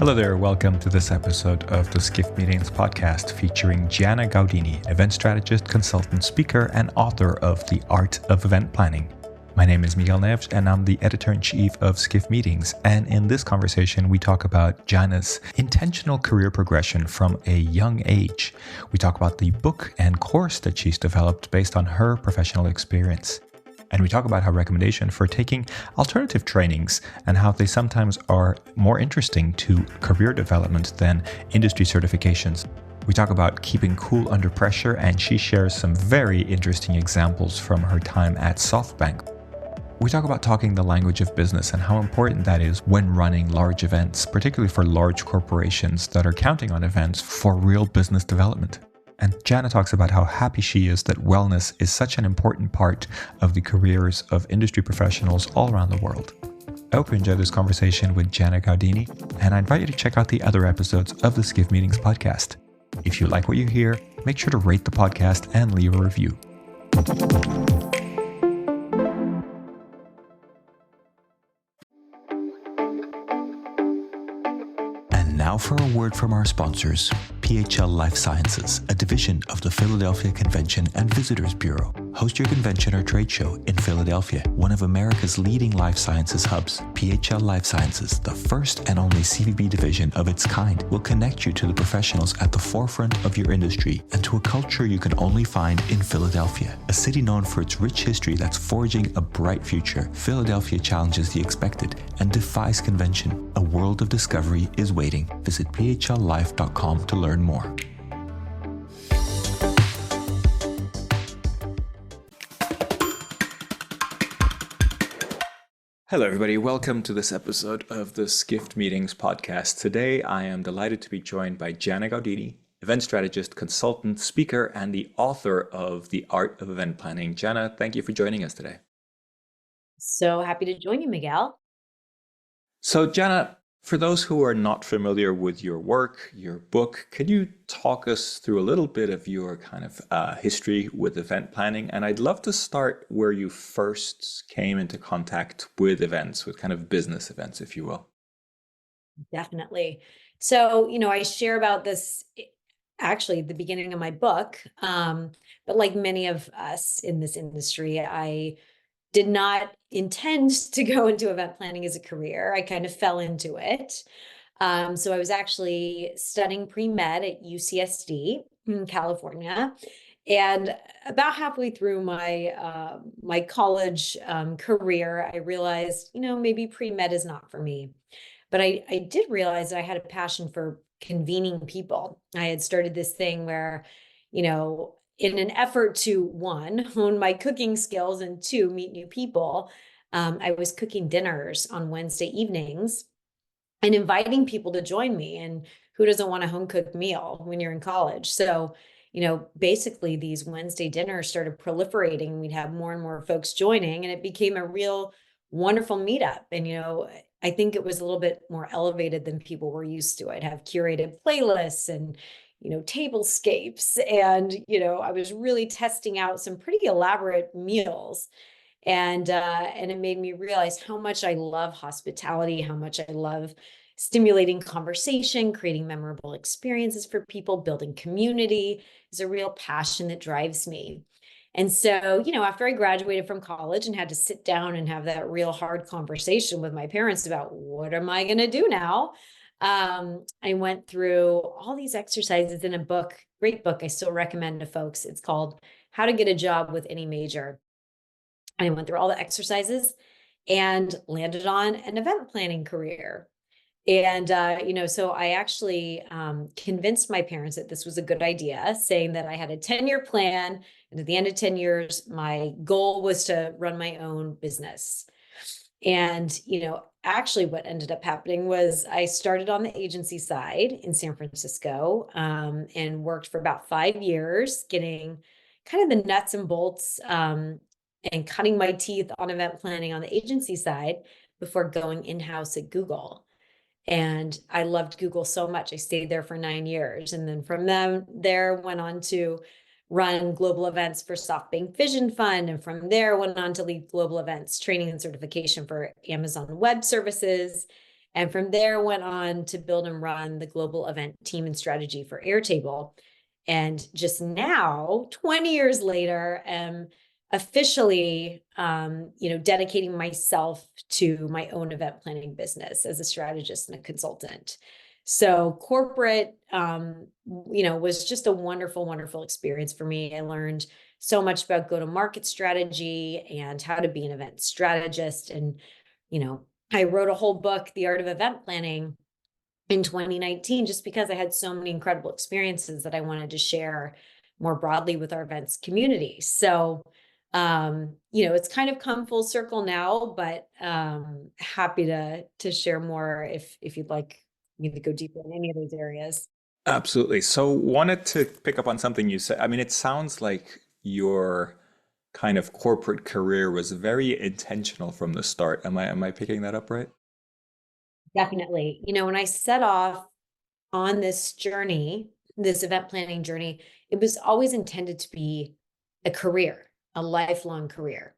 Hello there, welcome to this episode of the Skift Meetings podcast featuring Gianna Gaudini, event strategist, consultant, speaker, and author of The Art of Event Planning. My name is Miguel Neves, and I'm the editor-in-chief of Skift Meetings. And in this conversation, we talk about Gianna's intentional career progression from a young age. We talk about the book and course that she's developed based on her professional experience. And we talk about her recommendation for taking alternative trainings and how they sometimes are more interesting to career development than industry certifications. We talk about keeping cool under pressure, and she shares some very interesting examples from her time at SoftBank. We talk about talking the language of business and how important that is when running large events, particularly for large corporations that are counting on events for real business development. And Gianna talks about how happy she is that wellness is such an important part of the careers of industry professionals all around the world. I hope you enjoyed this conversation with Gianna Gaudini, and I invite you to check out the other episodes of the Skift Meetings podcast. If you like what you hear, make sure to rate the podcast and leave a review. Now for a word from our sponsors, PHL Life Sciences, a division of the Philadelphia Convention and Visitors Bureau. Host your convention or trade show in Philadelphia, one of America's leading life sciences hubs. PHL Life Sciences, the first and only CVB division of its kind, will connect you to the professionals at the forefront of your industry and to a culture you can only find in Philadelphia. A city known for its rich history that's forging a bright future, Philadelphia challenges the expected and defies convention. A world of discovery is waiting. Visit phllife.com to learn more. Hello, everybody. Welcome to this episode of the Skift Meetings podcast. Today, I am delighted to be joined by Gianna Gaudini, event strategist, consultant, speaker, and the author of The Art of Event Planning. Gianna, thank you for joining us today. So happy to join you, Miguel. So, Gianna, for those who are not familiar with your work, your book, can you talk us through a little bit of your kind of history with event planning? And I'd love to start where you first came into contact with events, with kind of business events, if you will. Definitely. So, I share about this actually at the beginning of my book. But like many of us in this industry, I did not intend to go into event planning as a career. I kind of fell into it. So I was actually studying pre-med at UCSD in California. And about halfway through my my college career, I realized, maybe pre-med is not for me. But I did realize that I had a passion for convening people. I had started this thing where, in an effort to, one, hone my cooking skills, and two, meet new people, I was cooking dinners on Wednesday evenings and inviting people to join me. And who doesn't want a home cooked meal when you're in college? So, basically these Wednesday dinners started proliferating, and we'd have more and more folks joining, and it became a real wonderful meetup. And, I think it was a little bit more elevated than people were used to. I'd have curated playlists and tablescapes. And, I was really testing out some pretty elaborate meals. And it made me realize how much I love hospitality, how much I love stimulating conversation, creating memorable experiences for people, building community is a real passion that drives me. And so, after I graduated from college and had to sit down and have that real hard conversation with my parents about what am I going to do now? I went through all these exercises in a book, great book I still recommend to folks. It's called How to Get a Job with Any Major. I went through all the exercises and landed on an event planning career. And, so I actually convinced my parents that this was a good idea, saying that I had a 10-year plan. And at the end of 10 years, my goal was to run my own business. And, actually what ended up happening was I started on the agency side in San Francisco and worked for about 5 years, getting kind of the nuts and bolts and cutting my teeth on event planning on the agency side before going in-house at Google. And I loved Google so much. I stayed there for 9 years. And then from there went on to run global events for SoftBank Vision Fund. And from there went on to lead global events, training and certification for Amazon Web Services. And from there, went on to build and run the global event team and strategy for Airtable. And just now, 20 years later, am officially, dedicating myself to my own event planning business as a strategist and a consultant. So corporate, was just a wonderful, wonderful experience for me. I learned so much about go-to-market strategy and how to be an event strategist. And, I wrote a whole book, The Art of Event Planning, in 2019, just because I had so many incredible experiences that I wanted to share more broadly with our events community. So, it's kind of come full circle now, but happy to share more if you'd like me to go deeper in any of those areas. Absolutely. So wanted to pick up on something you said. I mean, it sounds like your kind of corporate career was very intentional from the start. Am I picking that up right? Definitely. When I set off on this journey, this event planning journey, it was always intended to be a career, a lifelong career.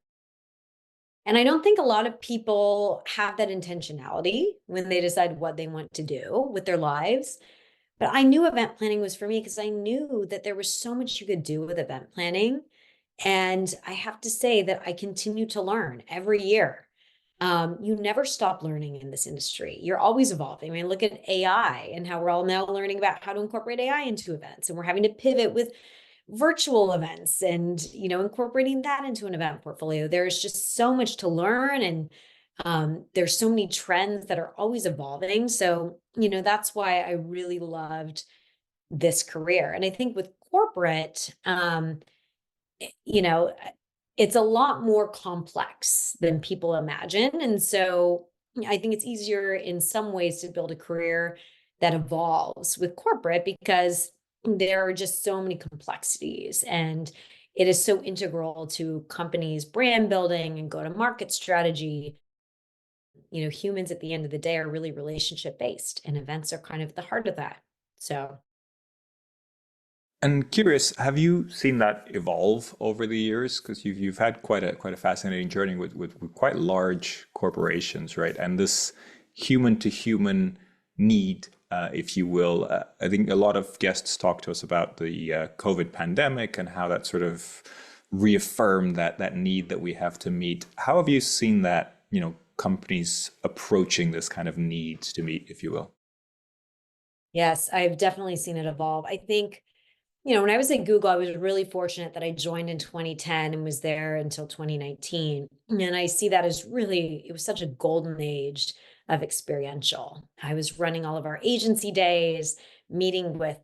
And I don't think a lot of people have that intentionality when they decide what they want to do with their lives. But I knew event planning was for me because I knew that there was so much you could do with event planning. And I have to say that I continue to learn every year. You never stop learning in this industry. You're always evolving. I mean, look at AI and how we're all now learning about how to incorporate AI into events. And we're having to pivot with virtual events and, incorporating that into an event portfolio. There's just so much to learn. And there's so many trends that are always evolving. So, that's why I really loved this career. And I think with corporate, you know, it's a lot more complex than people imagine. And so I think it's easier in some ways to build a career that evolves with corporate because there are just so many complexities and it is so integral to companies' brand building and go to market strategy. Humans at the end of the day are really relationship based and events are kind of the heart of that. So And curious, have you seen that evolve over the years? Because you've had quite a fascinating journey with quite large corporations, right? And this human to human need, if you will. I think a lot of guests talk to us about the COVID pandemic and how that sort of reaffirmed that need that we have to meet. How have you seen that, companies approaching this kind of need to meet, if you will? yes, I've definitely seen it evolve. I think when I was at Google, I was really fortunate that I joined in 2010 and was there until 2019. And I see that as really, it was such a golden age of experiential. I was running all of our agency days, meeting with,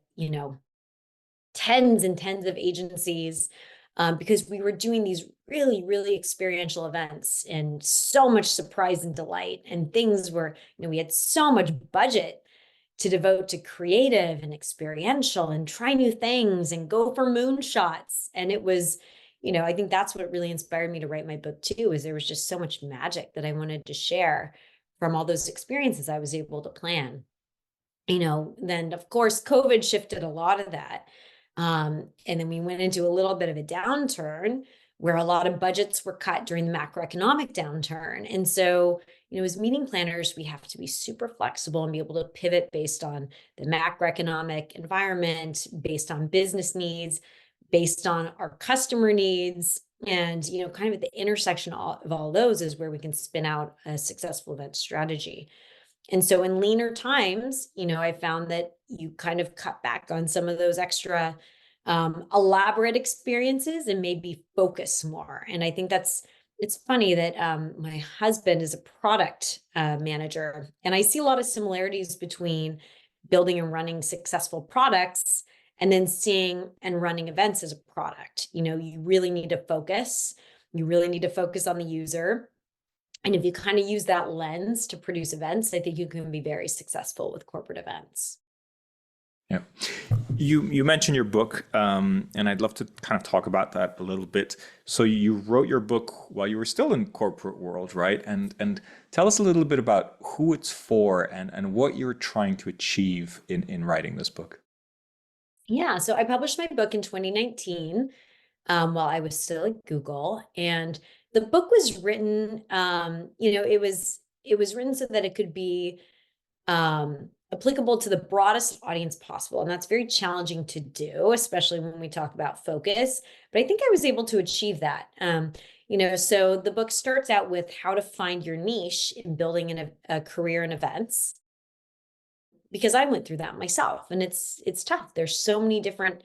tens and tens of agencies because we were doing these really, really experiential events and so much surprise and delight. And things were, we had so much budget to devote to creative and experiential and try new things and go for moonshots. And it was, I think that's what really inspired me to write my book too, is there was just so much magic that I wanted to share from all those experiences I was able to plan. Then of course, COVID shifted a lot of that. And then we went into a little bit of a downturn where a lot of budgets were cut during the macroeconomic downturn. And so, as meeting planners, we have to be super flexible and be able to pivot based on the macroeconomic environment, based on business needs, based on our customer needs. And, kind of at the intersection of all those is where we can spin out a successful event strategy. And so in leaner times, I found that you kind of cut back on some of those extra elaborate experiences and maybe focus more. And I think it's funny that my husband is a product manager, and I see a lot of similarities between building and running successful products and then seeing and running events as a product. You really need to focus. You really need to focus on the user. And if you kind of use that lens to produce events, I think you can be very successful with corporate events. Yeah. You mentioned your book, and I'd love to kind of talk about that a little bit. So you wrote your book while you were still in corporate world, right? And tell us a little bit about who it's for and what you're trying to achieve in writing this book. Yeah, so I published my book in 2019 while I was still at Google, and the book was written. It was written so that it could be applicable to the broadest audience possible. And that's very challenging to do, especially when we talk about focus. But I think I was able to achieve that. So the book starts out with how to find your niche in building a career in events, because I went through that myself, and it's tough. There's so many different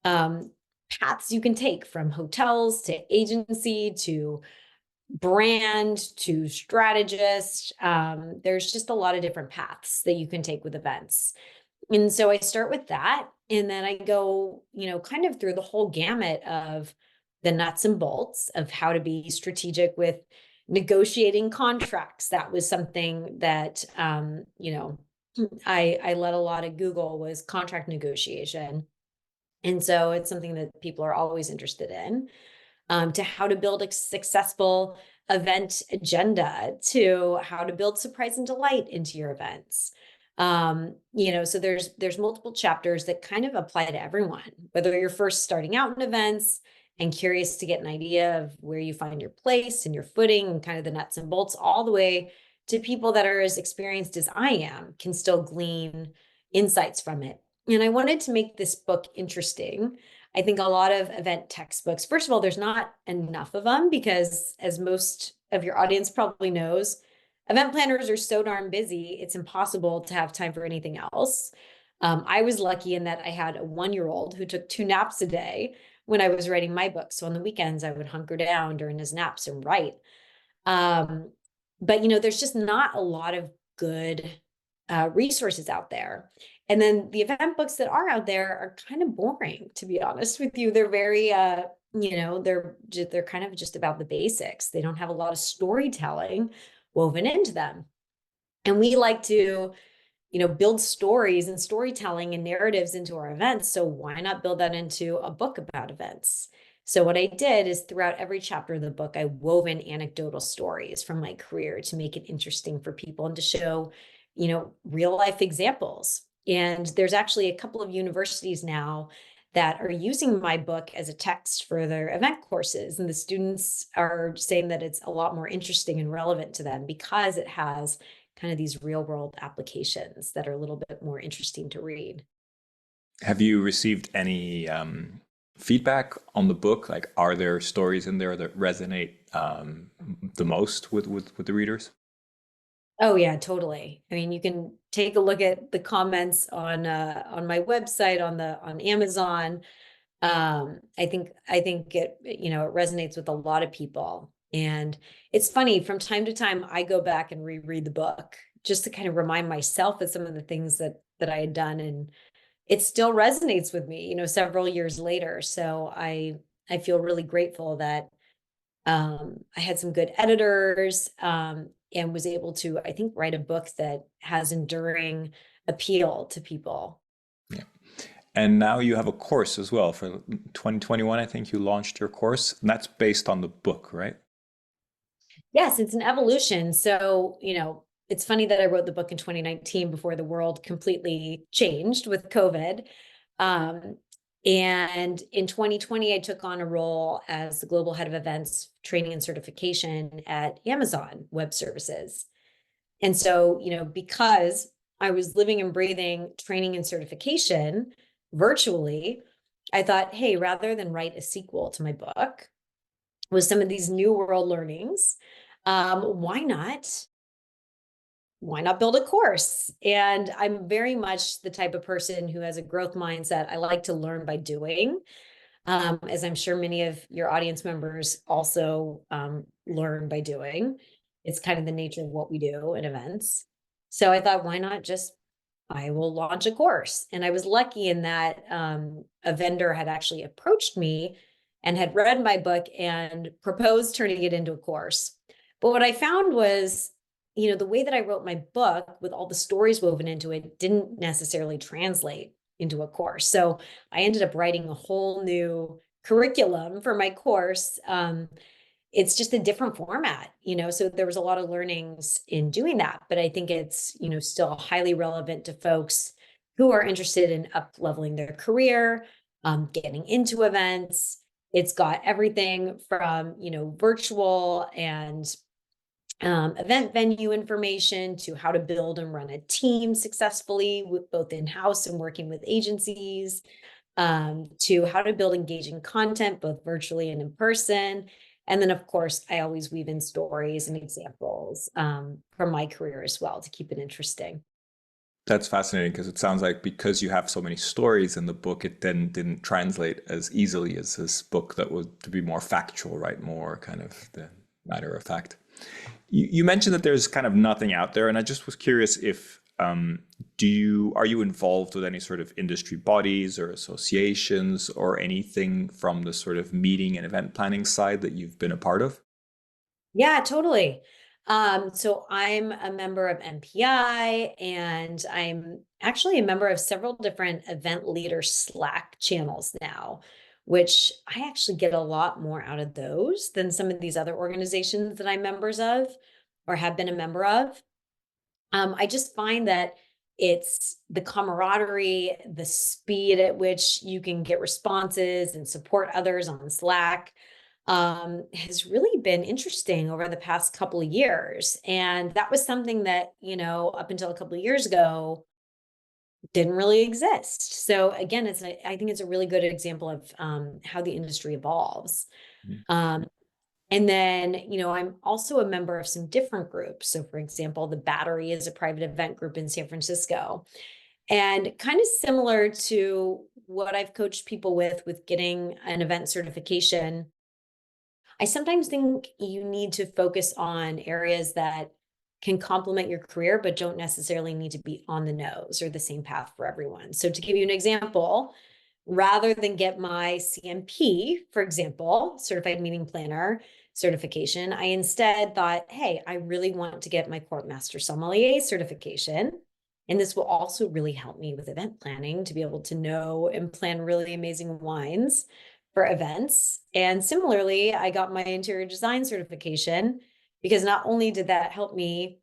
paths you can take, from hotels to agency to brand to strategist. There's just a lot of different paths that you can take with events. And so I start with that. And then I go, kind of through the whole gamut of the nuts and bolts of how to be strategic with negotiating contracts. That was something that, I let a lot of Google, was contract negotiation. And so it's something that people are always interested in. To how to build a successful event agenda, to how to build surprise and delight into your events. So there's multiple chapters that kind of apply to everyone, whether you're first starting out in events and curious to get an idea of where you find your place and your footing and kind of the nuts and bolts, all the way to people that are as experienced as I am, can still glean insights from it. And I wanted to make this book interesting. I think a lot of event textbooks, first of all, there's not enough of them, because, as most of your audience probably knows, event planners are so darn busy, it's impossible to have time for anything else. I was lucky in that I had a 1-year-old who took 2 naps a day when I was writing my book. So on the weekends, I would hunker down during his naps and write. But there's just not a lot of good resources out there. And then the event books that are out there are kind of boring, to be honest with you. They're very, they're kind of just about the basics. They don't have a lot of storytelling woven into them. And we like to, build stories and storytelling and narratives into our events. So why not build that into a book about events? So what I did is, throughout every chapter of the book, I wove in anecdotal stories from my career to make it interesting for people and to show, real life examples. And there's actually a couple of universities now that are using my book as a text for their event courses. And the students are saying that it's a lot more interesting and relevant to them, because it has kind of these real world applications that are a little bit more interesting to read. Have you received any feedback on the book? Like, are there stories in there that resonate the most with the readers? Oh yeah, totally. I mean, you can take a look at the comments on my website, on Amazon. I think it, it resonates with a lot of people. And it's funny, from time to time, I go back and reread the book just to kind of remind myself of some of the things that I had done, and it still resonates with me, several years later. So I feel really grateful that I had some good editors, and was able to, I think, write a book that has enduring appeal to people. Yeah. And now you have a course as well for 2021. I think you launched your course, and that's based on the book, right? Yes, it's an evolution. So, it's funny that I wrote the book in 2019, before the world completely changed with COVID. And in 2020, I took on a role as the global head of events, training, and certification at Amazon Web Services. And so, because I was living and breathing training and certification virtually, I thought, hey, rather than write a sequel to my book with some of these new world learnings, why not build a course? And I'm very much the type of person who has a growth mindset. I like to learn by doing, as I'm sure many of your audience members also learn by doing. It's kind of the nature of what we do in events. So I thought, why not just, I will launch a course. And I was lucky in that a vendor had actually approached me and had read my book and proposed turning it into a course. But what I found was, the way that I wrote my book, with all the stories woven into it, didn't necessarily translate into a course. So I ended up writing a whole new curriculum for my course. It's just a different format, so there was a lot of learnings in doing that, but I think it's, still highly relevant to folks who are interested in up-leveling their career, getting into events. It's got everything from, virtual and event venue information to how to build and run a team successfully with both in-house and working with agencies, to how to build engaging content, both virtually and in person. And then, of course, I always weave in stories and examples from my career as well to keep it interesting. That's fascinating because it sounds like because you have so many stories in the book, it then didn't translate as easily as this book that was to be more factual, right? More kind of the matter of fact. You mentioned that there's kind of nothing out there, and I just was curious if are you involved with any sort of industry bodies or associations or anything from the sort of meeting and event planning side that you've been a part of? Yeah, totally. So I'm a member of MPI, and I'm actually a member of several different event leader Slack channels now, which I actually get a lot more out of those than some of these other organizations that I'm members of or have been a member of. I just find that it's the camaraderie, the speed at which you can get responses and support others on Slack has really been interesting over the past couple of years. And that was something that, up until a couple of years ago, didn't really exist. So again, I think it's a really good example of how the industry evolves. Mhm. Um, and then, I'm also a member of some different groups. So, for example, the Battery is a private event group in San Francisco. And kind of similar to what I've coached people with getting an event certification, I sometimes think you need to focus on areas that can complement your career, but don't necessarily need to be on the nose or the same path for everyone. So, to give you an example, rather than get my CMP, for example, certified meeting planner certification, I instead thought, hey, I really want to get my Court Master Sommelier certification. And this will also really help me with event planning to be able to know and plan really amazing wines for events. And similarly, I got my interior design certification because not only did that help me,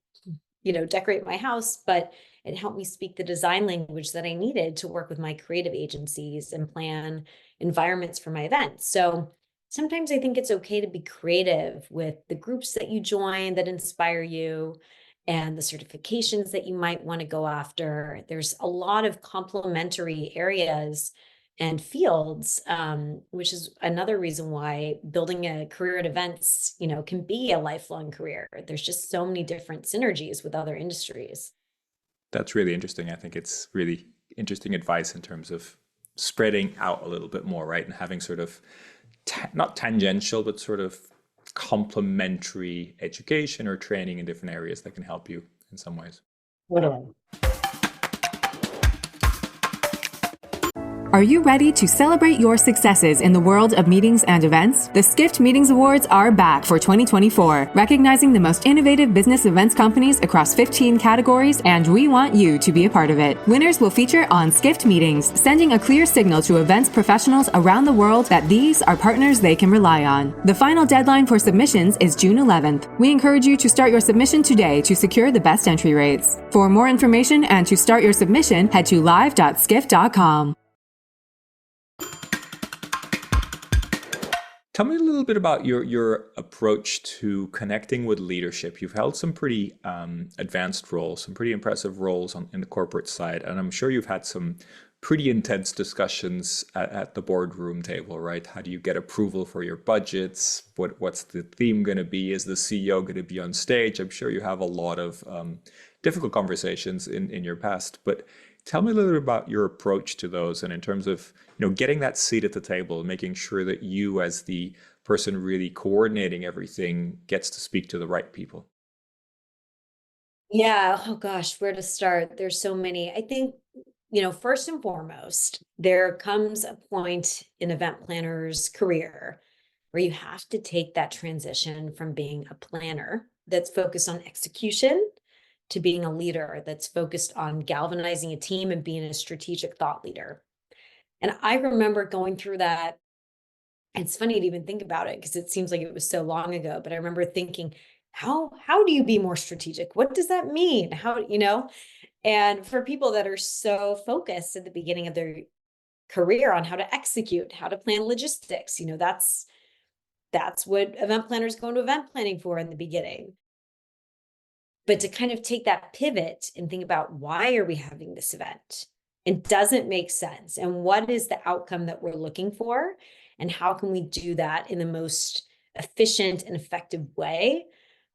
decorate my house, but it helped me speak the design language that I needed to work with my creative agencies and plan environments for my events. So sometimes I think it's okay to be creative with the groups that you join that inspire you and the certifications that you might want to go after. There's a lot of complementary areas and fields, which is another reason why building a career at events, can be a lifelong career. There's just so many different synergies with other industries. That's really interesting. I think it's really interesting advice in terms of spreading out a little bit more, right? And having sort of not tangential, but sort of complementary education or training in different areas that can help you in some ways. Totally. Are you ready to celebrate your successes in the world of meetings and events? The Skift Meetings Awards are back for 2024, recognizing the most innovative business events companies across 15 categories, and we want you to be a part of it. Winners will feature on Skift Meetings, sending a clear signal to events professionals around the world that these are partners they can rely on. The final deadline for submissions is June 11th. We encourage you to start your submission today to secure the best entry rates. For more information and to start your submission, head to live.skift.com. Tell me a little bit about your approach to connecting with leadership. You've held some pretty advanced roles, some pretty impressive roles in the corporate side, and I'm sure you've had some pretty intense discussions at the boardroom table, right? How do you get approval for your budgets? What's the theme going to be? Is the CEO going to be on stage? I'm sure you have a lot of difficult conversations in your past, but tell me a little bit about your approach to those, and in terms of getting that seat at the table, making sure that you, as the person really coordinating everything, gets to speak to the right people. Yeah. Oh gosh, where to start? There's so many. I think, first and foremost, there comes a point in event planner's career where you have to take that transition from being a planner that's focused on execution to being a leader that's focused on galvanizing a team and being a strategic thought leader. And I remember going through that. It's funny to even think about it because it seems like it was so long ago, but I remember thinking, how do you be more strategic? What does that mean? And for people that are so focused at the beginning of their career on how to execute, how to plan logistics, that's what event planners go into event planning for in the beginning. but to kind of take that pivot and think about, why are we having this event? It doesn't make sense. And what is the outcome that we're looking for? And how can we do that in the most efficient and effective way?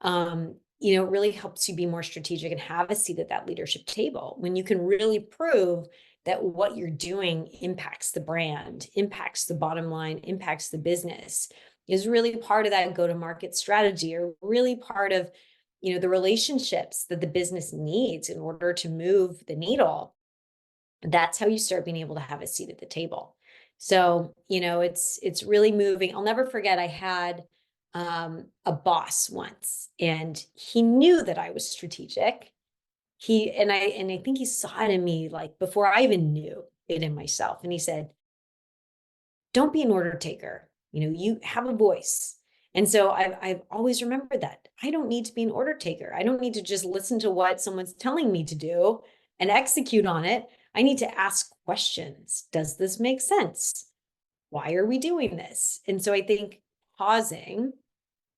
It really helps you be more strategic and have a seat at that leadership table when you can really prove that what you're doing impacts the brand, impacts the bottom line, impacts the business, is really part of that go-to-market strategy, or really part of, the relationships that the business needs in order to move the needle. That's how you start being able to have a seat at the table. So, it's really moving. I'll never forget, I had a boss once, and he knew that I was strategic. I think he saw it in me, like, before I even knew it in myself. And he said, "Don't be an order taker. You have a voice." And so I've always remembered that. I don't need to be an order taker. I don't need to just listen to what someone's telling me to do and execute on it. I need to ask questions. Does this make sense? Why are we doing this? And so I think pausing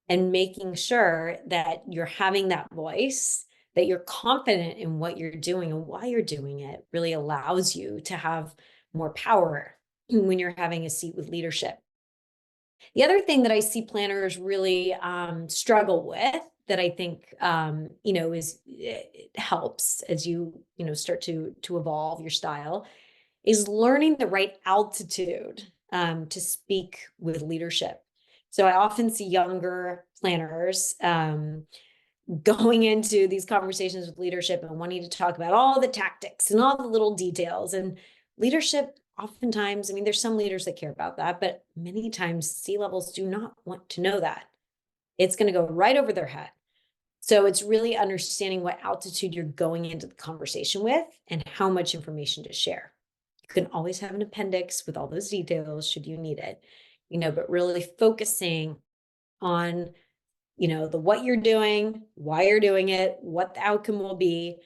and making sure that you're having that voice, that you're confident in what you're doing and why you're doing it, really allows you to have more power when you're having a seat with leadership. The other thing that I see planners really struggle with, that I think it helps as you start to evolve your style, is learning the right altitude to speak with leadership. So I often see younger planners going into these conversations with leadership and wanting to talk about all the tactics and all the little details. And leadership, oftentimes, there's some leaders that care about that, but many times C-levels do not want to know that. It's going to go right over their head. So it's really understanding what altitude you're going into the conversation with and how much information to share. You can always have an appendix with all those details should you need it, but really focusing on, the what you're doing, why you're doing it, what the outcome will be,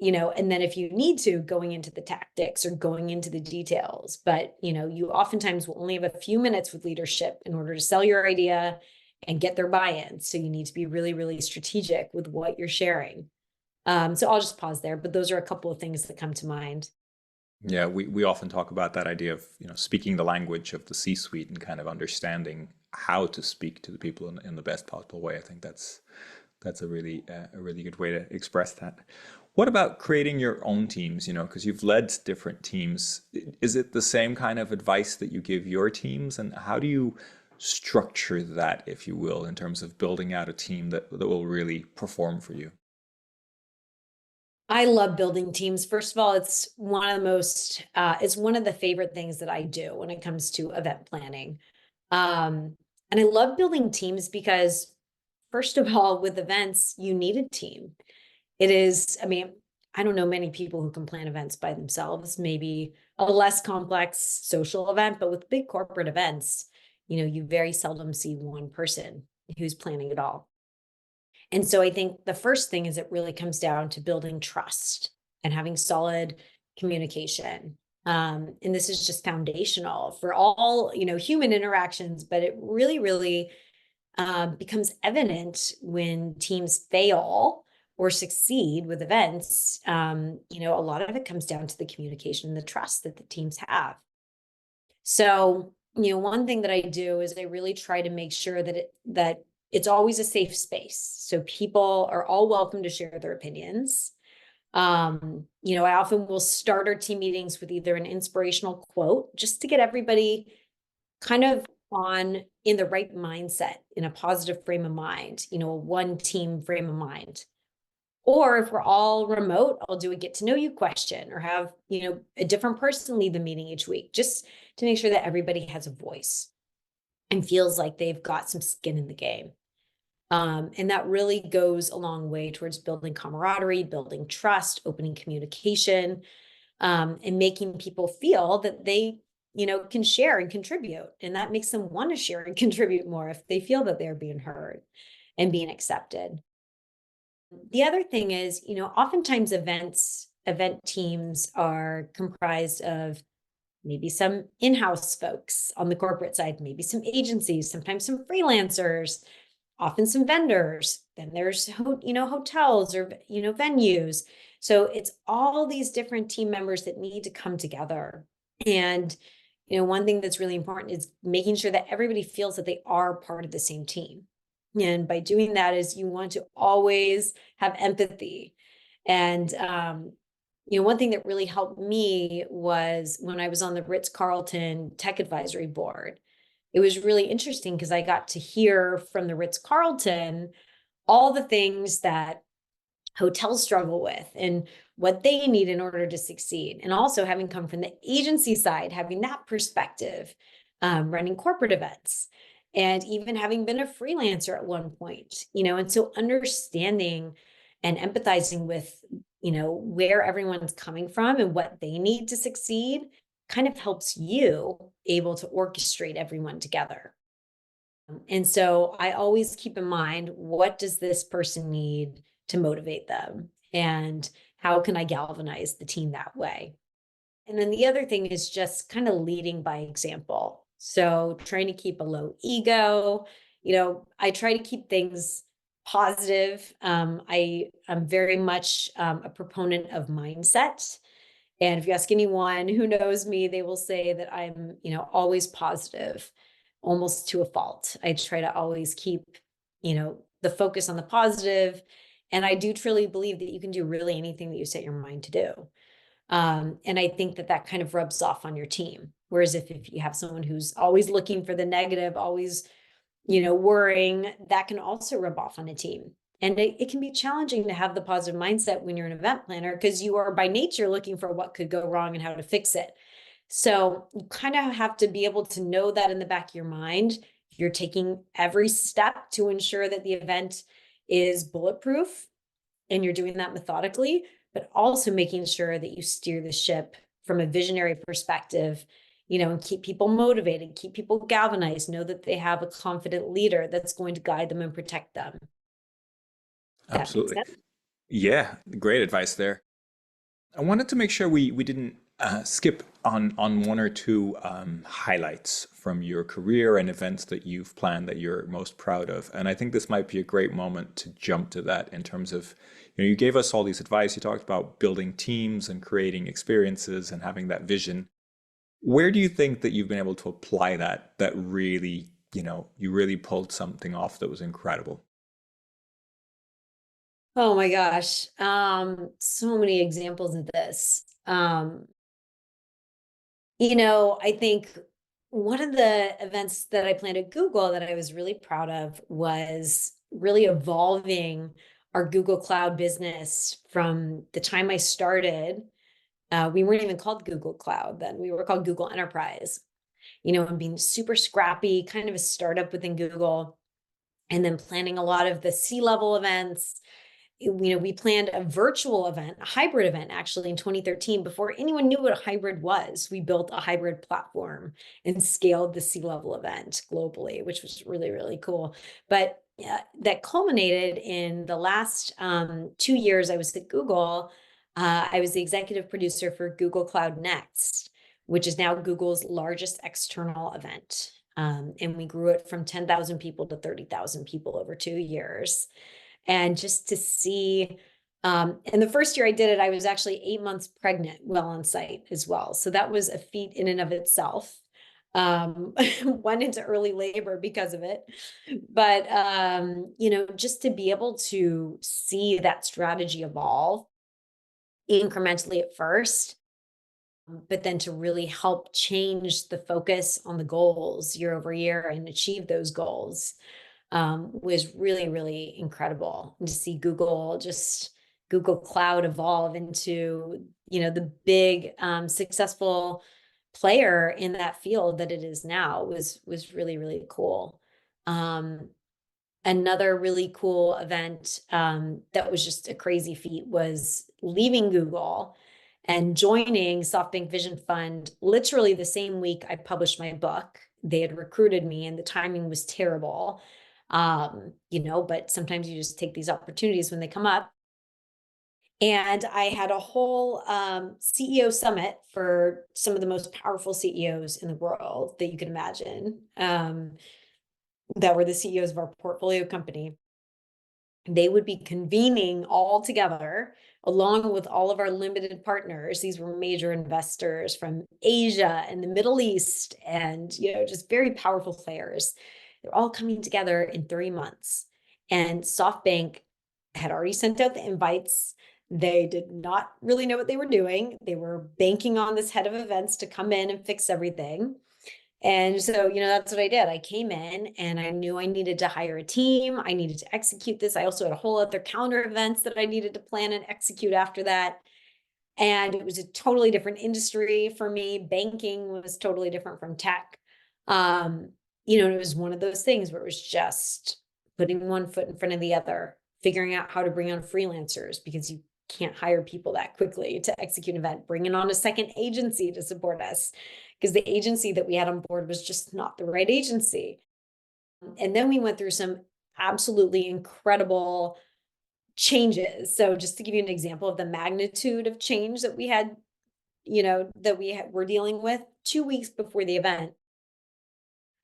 and then if you need to, going into the tactics or going into the details. But, you oftentimes will only have a few minutes with leadership in order to sell your idea and get their buy-in. So you need to be really, really strategic with what you're sharing. So I'll just pause there, but those are a couple of things that come to mind. Yeah, we often talk about that idea of, speaking the language of the C-suite and kind of understanding how to speak to the people in the best possible way. I think that's a really good way to express that. What about creating your own teams, because you've led different teams. Is it the same kind of advice that you give your teams? And how do you structure that, if you will, in terms of building out a team that will really perform for you? I love building teams. First of all, it's one of the favorite things that I do when it comes to event planning. And I love building teams because, first of all, with events, you need a team. It is, I don't know many people who can plan events by themselves, maybe a less complex social event, but with big corporate events, you very seldom see one person who's planning it all. And so I think the first thing is it really comes down to building trust and having solid communication. And this is just foundational for all, human interactions, but it really, really becomes evident when teams fail or succeed with events. A lot of it comes down to the communication and the trust that the teams have. So, one thing that I do is I really try to make sure that it's always a safe space. So people are all welcome to share their opinions. I often will start our team meetings with either an inspirational quote, just to get everybody kind of in the right mindset, in a positive frame of mind, a one team frame of mind. Or if we're all remote, I'll do a get to know you question, or have, a different person lead the meeting each week, just to make sure that everybody has a voice and feels like they've got some skin in the game. And that really goes a long way towards building camaraderie, building trust, opening communication, and making people feel that they, can share and contribute. And that makes them want to share and contribute more if they feel that they're being heard and being accepted. The other thing is, oftentimes event teams are comprised of maybe some in-house folks on the corporate side, maybe some agencies, sometimes some freelancers. often some vendors, then there's, hotels or, venues. So it's all these different team members that need to come together. And, one thing that's really important is making sure that everybody feels that they are part of the same team. And by doing that is you want to always have empathy. And, one thing that really helped me was when I was on the Ritz-Carlton Tech Advisory Board. It was really interesting because I got to hear from the Ritz-Carlton all the things that hotels struggle with and what they need in order to succeed. And also having come from the agency side, having that perspective, running corporate events, and even having been a freelancer at one point, and so understanding and empathizing with, where everyone's coming from and what they need to succeed kind of helps you able to orchestrate everyone together. And so I always keep in mind, what does this person need to motivate them? And how can I galvanize the team that way? And then the other thing is just kind of leading by example. So trying to keep a low ego, I try to keep things positive. I'm very much a proponent of mindset. And if you ask anyone who knows me, they will say that I'm, always positive, almost to a fault. I try to always keep, the focus on the positive. And I do truly believe that you can do really anything that you set your mind to do. And I think that kind of rubs off on your team. Whereas if you have someone who's always looking for the negative, always, worrying, that can also rub off on a team. And it can be challenging to have the positive mindset when you're an event planner, because you are by nature looking for what could go wrong and how to fix it. So you kind of have to be able to know that in the back of your mind. You're taking every step to ensure that the event is bulletproof, and you're doing that methodically, but also making sure that you steer the ship from a visionary perspective, and keep people motivated, keep people galvanized, know that they have a confident leader that's going to guide them and protect them. Absolutely. Yeah, great advice there. I wanted to make sure we didn't skip on one or two highlights from your career and events that you've planned that you're most proud of. And I think this might be a great moment to jump to that in terms of, you gave us all these advice. You talked about building teams and creating experiences and having that vision. Where do you think that you've been able to apply that really, you really pulled something off that was incredible? Oh my gosh. So many examples of this. I think one of the events that I planned at Google that I was really proud of was really evolving our Google Cloud business from the time I started. We weren't even called Google Cloud then. We were called Google Enterprise, and being super scrappy, kind of a startup within Google, and then planning a lot of the C-level events. We planned a virtual event, a hybrid event, actually in 2013, before anyone knew what a hybrid was. We built a hybrid platform and scaled the C-level event globally, which was really, really cool. But that culminated in the last 2 years I was at Google. I was the executive producer for Google Cloud Next, which is now Google's largest external event. And we grew it from 10,000 people to 30,000 people over 2 years. And just to see, and the first year I did it, I was actually 8 months pregnant while on site as well. So that was a feat in and of itself. Went into early labor because of it. But, just to be able to see that strategy evolve incrementally at first, but then to really help change the focus on the goals year over year and achieve those goals was really, really incredible. And to see Google Cloud evolve into, the big successful player in that field that it is now was really, really cool. Another really cool event that was just a crazy feat was leaving Google and joining SoftBank Vision Fund literally the same week I published my book. They had recruited me and the timing was terrible. But sometimes you just take these opportunities when they come up. And I had a whole CEO summit for some of the most powerful CEOs in the world that you can imagine. that were the CEOs of our portfolio company, they would be convening all together along with all of our limited partners. These were major investors from Asia and the Middle East and, just very powerful players. They're all coming together in 3 months. And SoftBank had already sent out the invites. They did not really know what they were doing. They were banking on this head of events to come in and fix everything. And so, that's what I did. I came in and I knew I needed to hire a team. I needed to execute this. I also had a whole other calendar events that I needed to plan and execute after that. And it was a totally different industry for me. Banking was totally different from tech. It was one of those things where it was just putting one foot in front of the other, figuring out how to bring on freelancers because you can't hire people that quickly to execute an event, bringing on a second agency to support us because the agency that we had on board was just not the right agency. And then we went through some absolutely incredible changes. So just to give you an example of the magnitude of change that we had, were dealing with 2 weeks before the event,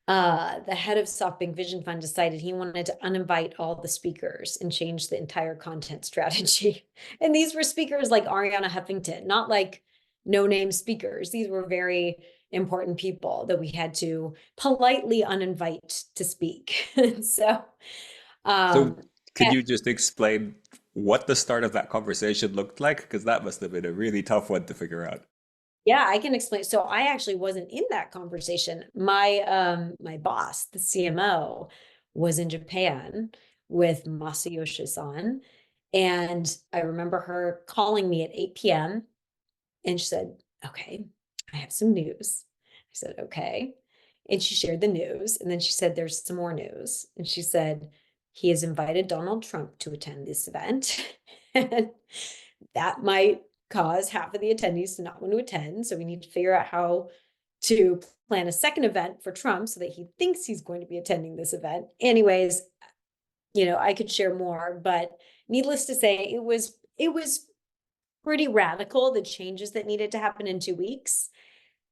the head of SoftBank Vision Fund decided he wanted to uninvite all the speakers and change the entire content strategy. And these were speakers like Arianna Huffington, not like no-name speakers. These were very important people that we had to politely uninvite to speak. So could you just explain what the start of that conversation looked like? Because that must have been a really tough one to figure out. Yeah, I can explain. So I actually wasn't in that conversation. My boss, the CMO, was in Japan with Masayoshi-san. And I remember her calling me at 8 p.m. and she said, "Okay, I have some news." I said, "Okay." And she shared the news. And then she said, "There's some more news." And she said, "He has invited Donald Trump to attend this event." And that might cause half of the attendees to not want to attend. So we need to figure out how to plan a second event for Trump so that he thinks he's going to be attending this event. Anyways, I could share more, but needless to say, it was pretty radical, the changes that needed to happen in 2 weeks.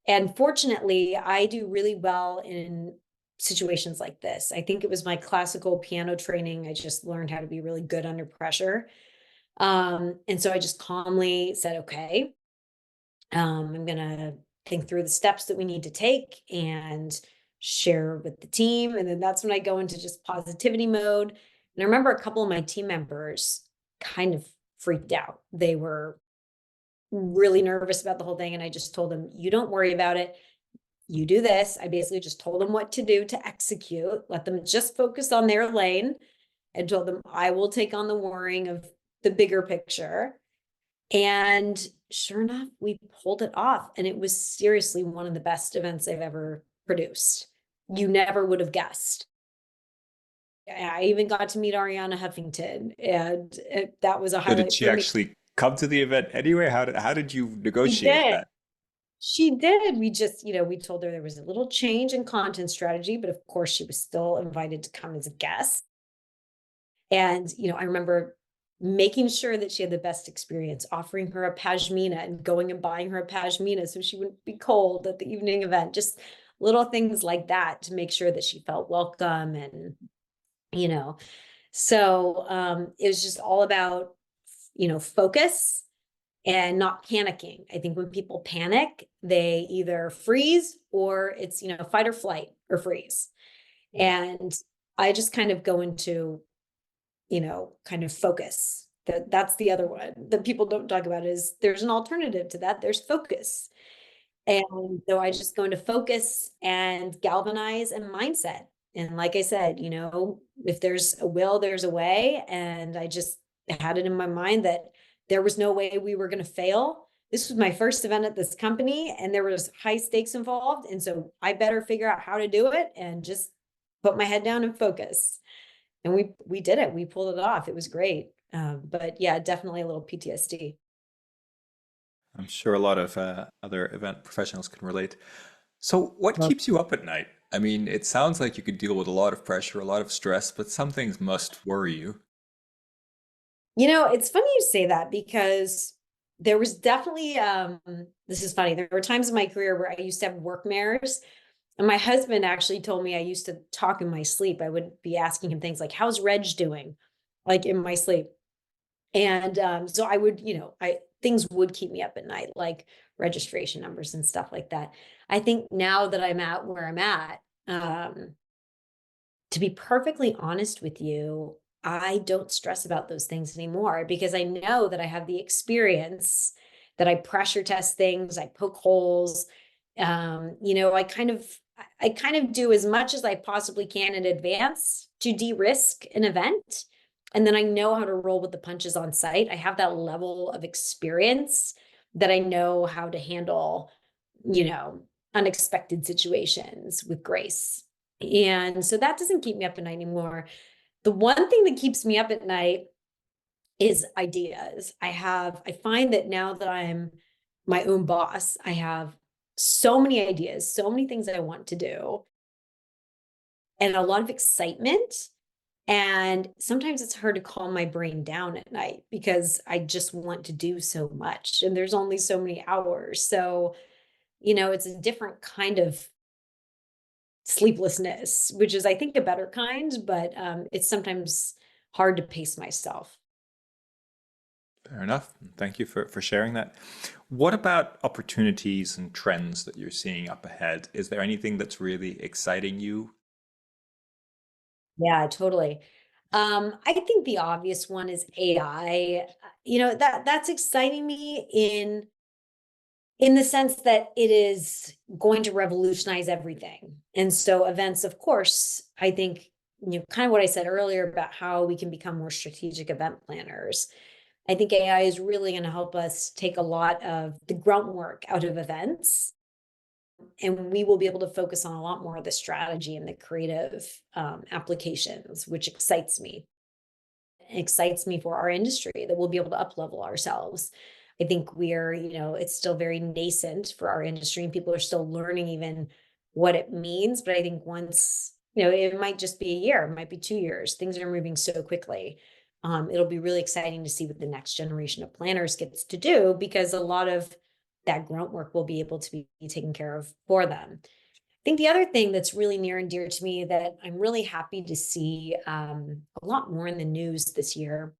And fortunately, I do really well in situations like this. I think it was my classical piano training. I just learned how to be really good under pressure. And so I just calmly said, "Okay, I'm going to think through the steps that we need to take and share with the team." And then that's when I go into just positivity mode. And I remember a couple of my team members kind of freaked out. They were really nervous about the whole thing. And I just told them, "You don't worry about it. You do this." I basically just told them what to do to execute, let them just focus on their lane, and told them I will take on the worrying of the bigger picture. And sure enough, we pulled it off. And it was seriously one of the best events I've ever produced. You never would have guessed. I even got to meet Arianna Huffington, and that was a So did highlight she for me. actually come to the event anyway? How did you negotiate that? She did. We just, we told her there was a little change in content strategy, but of course she was still invited to come as a guest. And, I remember making sure that she had the best experience, offering her a pashmina and going and buying her a pashmina so she wouldn't be cold at the evening event. Just little things like that to make sure that she felt welcome. And, so it was just all about, focus and not panicking. I think when people panic, they either freeze or it's, fight or flight or freeze. And I just kind of go into, kind of focus. That's the other one that people don't talk about is there's an alternative to that. There's focus. And so I just go into focus and galvanize and mindset. And like I said, if there's a will, there's a way. And I just had it in my mind that there was no way we were going to fail. This was my first event at this company and there was high stakes involved. And so I better figure out how to do it and just put my head down and focus. And we did it. We pulled it off. It was great. But yeah, definitely a little PTSD. I'm sure a lot of other event professionals can relate. So what keeps you up at night? I mean, it sounds like you could deal with a lot of pressure, a lot of stress, but some things must worry you. It's funny you say that because there was definitely, this is funny. There were times in my career where I used to have work mares And my husband actually told me I used to talk in my sleep. I would be asking him things like, how's Reg doing? Like in my sleep. And so I would, things would keep me up at night, like registration numbers and stuff like that. I think now that I'm at where I'm at, to be perfectly honest with you, I don't stress about those things anymore because I know that I have the experience, that I pressure test things, I poke holes. I kind of do as much as I possibly can in advance to de-risk an event. And then I know how to roll with the punches on site. I have that level of experience that I know how to handle, unexpected situations with grace. And so that doesn't keep me up at night anymore. The one thing that keeps me up at night is ideas. I find that now that I'm my own boss, I have so many ideas, so many things that I want to do, and a lot of excitement. And sometimes it's hard to calm my brain down at night because I just want to do so much. And there's only so many hours. So, it's a different kind of sleeplessness, which is, I think, a better kind, but it's sometimes hard to pace myself. Fair enough. Thank you for sharing that. What about opportunities and trends that you're seeing up ahead? Is there anything that's really exciting you? Yeah, totally. I think the obvious one is AI. That's exciting me in the sense that it is going to revolutionize everything. And so events, of course, I think, kind of what I said earlier about how we can become more strategic event planners. I think AI is really going to help us take a lot of the grunt work out of events. And we will be able to focus on a lot more of the strategy and the creative applications, which excites me. It excites me for our industry that we'll be able to up-level ourselves. I think it's still very nascent for our industry and people are still learning even what it means. But I think once, it might just be a year, it might be 2 years. Things are moving so quickly. It'll be really exciting to see what the next generation of planners gets to do because a lot of that grunt work will be able to be taken care of for them. I think the other thing that's really near and dear to me that I'm really happy to see a lot more in the news this year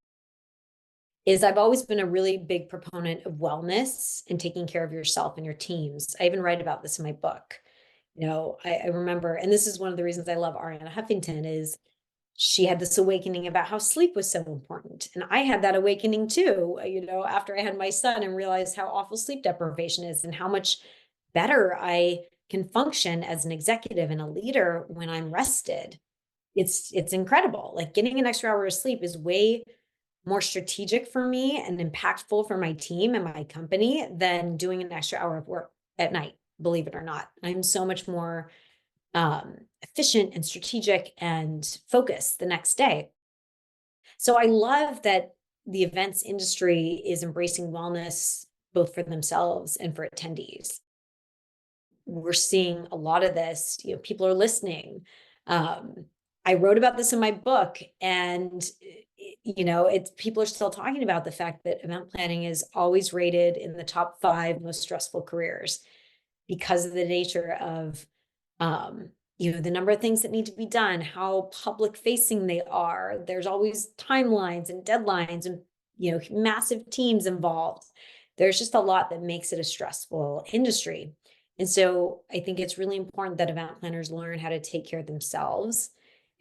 is I've always been a really big proponent of wellness and taking care of yourself and your teams. I even write about this in my book. I remember, and this is one of the reasons I love Arianna Huffington is she had this awakening about how sleep was so important. And I had that awakening too, after I had my son and realized how awful sleep deprivation is and how much better I can function as an executive and a leader when I'm rested. It's incredible. Like getting an extra hour of sleep is way more strategic for me and impactful for my team and my company than doing an extra hour of work at night, believe it or not. I'm so much more efficient and strategic and focused the next day. So I love that the events industry is embracing wellness both for themselves and for attendees. We're seeing a lot of this, people are listening. I wrote about this in my book and people are still talking about the fact that event planning is always rated in the top 5 most stressful careers because of the nature of the number of things that need to be done, how public facing they are. There's always timelines and deadlines and, massive teams involved. There's just a lot that makes it a stressful industry. And so I think it's really important that event planners learn how to take care of themselves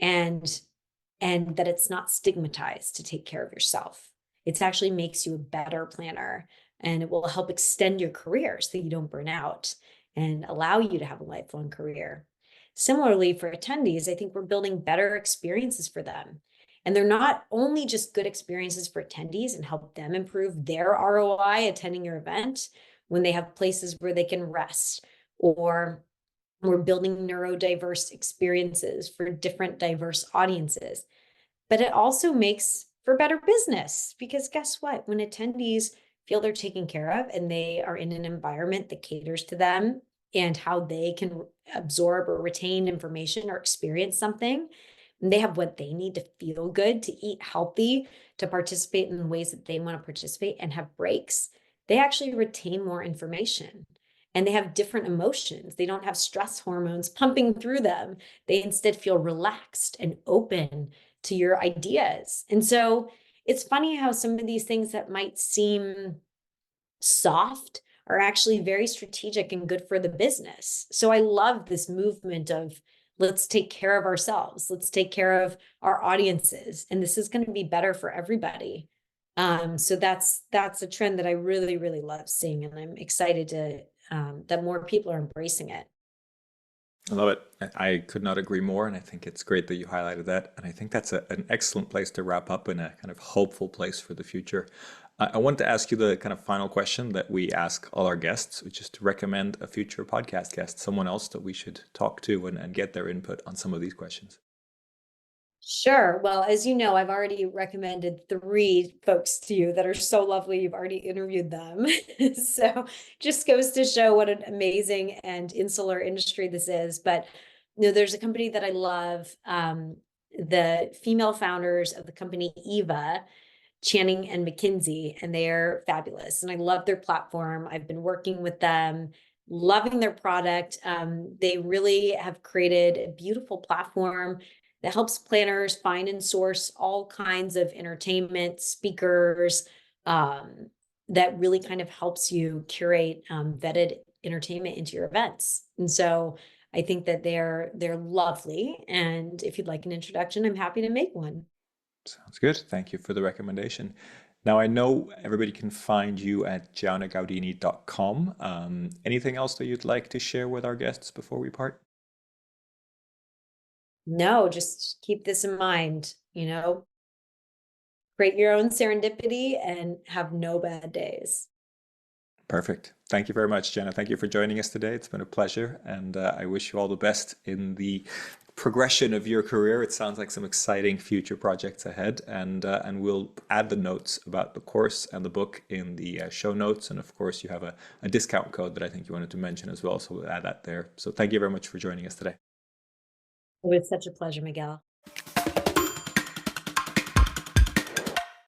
and that it's not stigmatized to take care of yourself. It actually makes you a better planner and it will help extend your career so that you don't burn out and allow you to have a lifelong career. Similarly, for attendees, I think we're building better experiences for them. And they're not only just good experiences for attendees and help them improve their ROI attending your event when they have places where they can rest, or we're building neurodiverse experiences for different diverse audiences. But it also makes for better business because guess what? When attendees feel they're taken care of and they are in an environment that caters to them and how they can absorb or retain information or experience something, and they have what they need to feel good, to eat healthy, to participate in the ways that they want to participate and have breaks, they actually retain more information. and they have different emotions. They don't have stress hormones pumping through them. They instead feel relaxed and open to your ideas. And so it's funny how some of these things that might seem soft are actually very strategic and good for the business. So I love this movement of let's take care of ourselves, let's take care of our audiences, and this is going to be better for everybody. So that's a trend that I really, really love seeing, and I'm excited to that more people are embracing it. I love it. I could not agree more. And I think it's great that you highlighted that. And I think that's an excellent place to wrap up in a kind of hopeful place for the future. I want to ask you the kind of final question that we ask all our guests, which is to recommend a future podcast guest, someone else that we should talk to and get their input on some of these questions. Sure. Well, as you know, I've already recommended 3 folks to you that are so lovely. You've already interviewed them. So just goes to show what an amazing and insular industry this is. But there's a company that I love. The female founders of the company Eva, Channing and McKinsey, and they're fabulous. And I love their platform. I've been working with them, loving their product. They really have created a beautiful platform that helps planners find and source all kinds of entertainment, speakers, that really kind of helps you curate vetted entertainment into your events. And so I think that they're lovely. And if you'd like an introduction, I'm happy to make one. Sounds good. Thank you for the recommendation. Now, I know everybody can find you at giannagaudini.com. Anything else that you'd like to share with our guests before we part? No, just keep this in mind, create your own serendipity and have no bad days. Perfect. Thank you very much, Gianna. Thank you for joining us today. It's been a pleasure. And I wish you all the best in the progression of your career. It sounds like some exciting future projects ahead. And we'll add the notes about the course and the book in the show notes. And of course, you have a discount code that I think you wanted to mention as well. So we'll add that there. So thank you very much for joining us today. It was such a pleasure, Miguel.